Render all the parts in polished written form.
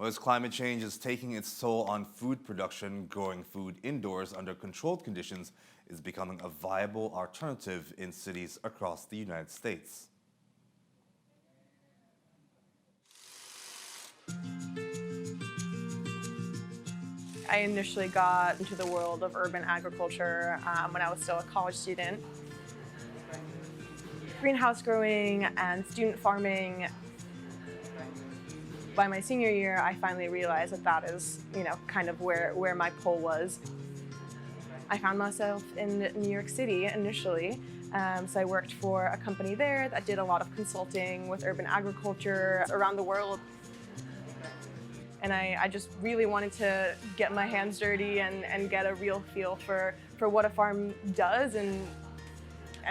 Well, as climate change is taking its toll on food production, growing food indoors under controlled conditions is becoming a viable alternative in cities across the United States. I initially got into the world of urban agriculture when I was still a college student. Greenhouse growing and student farming. By my senior year, I finally realized that that is, kind of where my pull was. I found myself in New York City initially. So I worked for a company there that did a lot of consulting with urban agriculture around the world. And I just really wanted to get my hands dirty and get a real feel for what a farm does and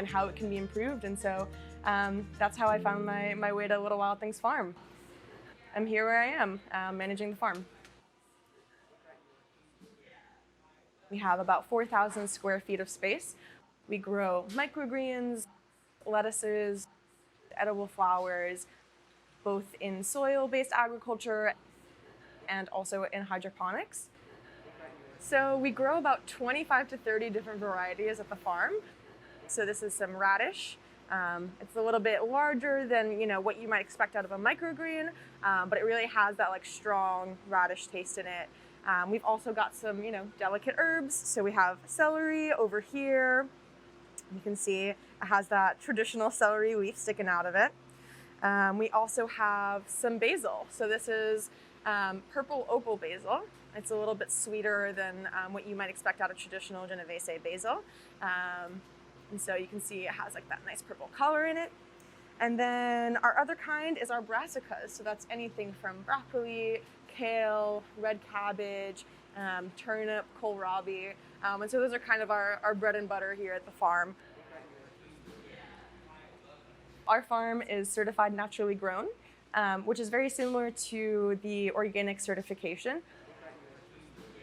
how it can be improved. And so that's how I found my way to Little Wild Things Farm. I'm here where I am, managing the farm. We have about 4,000 square feet of space. We grow microgreens, lettuces, edible flowers, both in soil-based agriculture and also in hydroponics. So we grow about 25 to 30 different varieties at the farm. So this is some radish. It's a little bit larger than what you might expect out of a microgreen, but it really has that strong radish taste in it. We've also got some delicate herbs. So we have celery over here. You can see it has that traditional celery leaf sticking out of it. We also have some basil. So this is purple opal basil. It's a little bit sweeter than what you might expect out of traditional Genovese basil. And so you can see it has that nice purple color in it. And then our other kind is our brassicas. So that's anything from broccoli, kale, red cabbage, turnip, kohlrabi. And so those are kind of our bread and butter here at the farm. Our farm is certified naturally grown, which is very similar to the organic certification.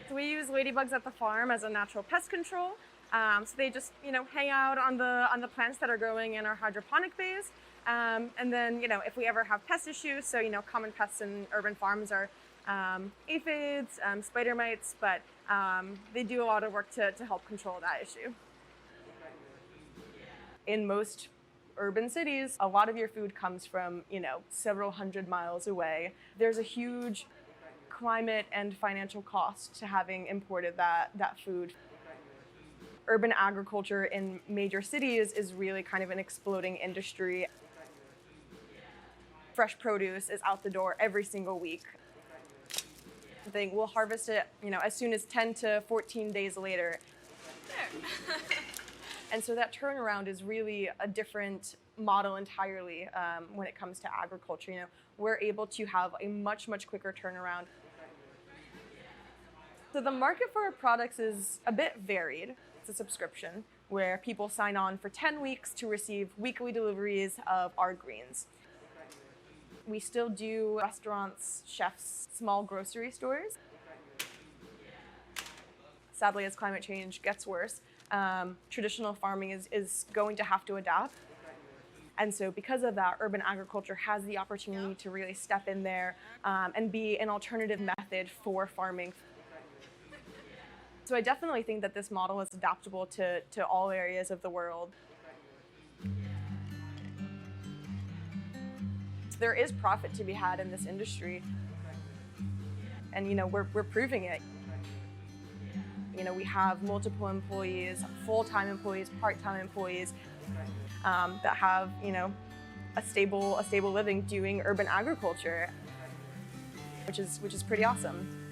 So we use ladybugs at the farm as a natural pest control. So they just, hang out on the plants that are growing in our hydroponic bays. And then, if we ever have pest issues, so, common pests in urban farms are aphids, spider mites, but they do a lot of work to help control that issue. In most urban cities, a lot of your food comes from, several hundred miles away. There's a huge climate and financial cost to having imported that food. Urban agriculture in major cities is really kind of an exploding industry. Fresh produce is out the door every single week. We'll harvest it, as soon as 10 to 14 days later. And so that turnaround is really a different model entirely when it comes to agriculture. We're able to have a much, much quicker turnaround. So the market for our products is a bit varied. It's a subscription where people sign on for 10 weeks to receive weekly deliveries of our greens. We still do restaurants, chefs, small grocery stores. Sadly, as climate change gets worse, traditional farming is going to have to adapt. And so because of that, urban agriculture has the opportunity to really step in there and be an alternative method for farming. So I definitely think that this model is adaptable to all areas of the world. There is profit to be had in this industry. And we're proving it. We have multiple employees, full-time employees, part-time employees that have, a stable living doing urban agriculture, which is pretty awesome.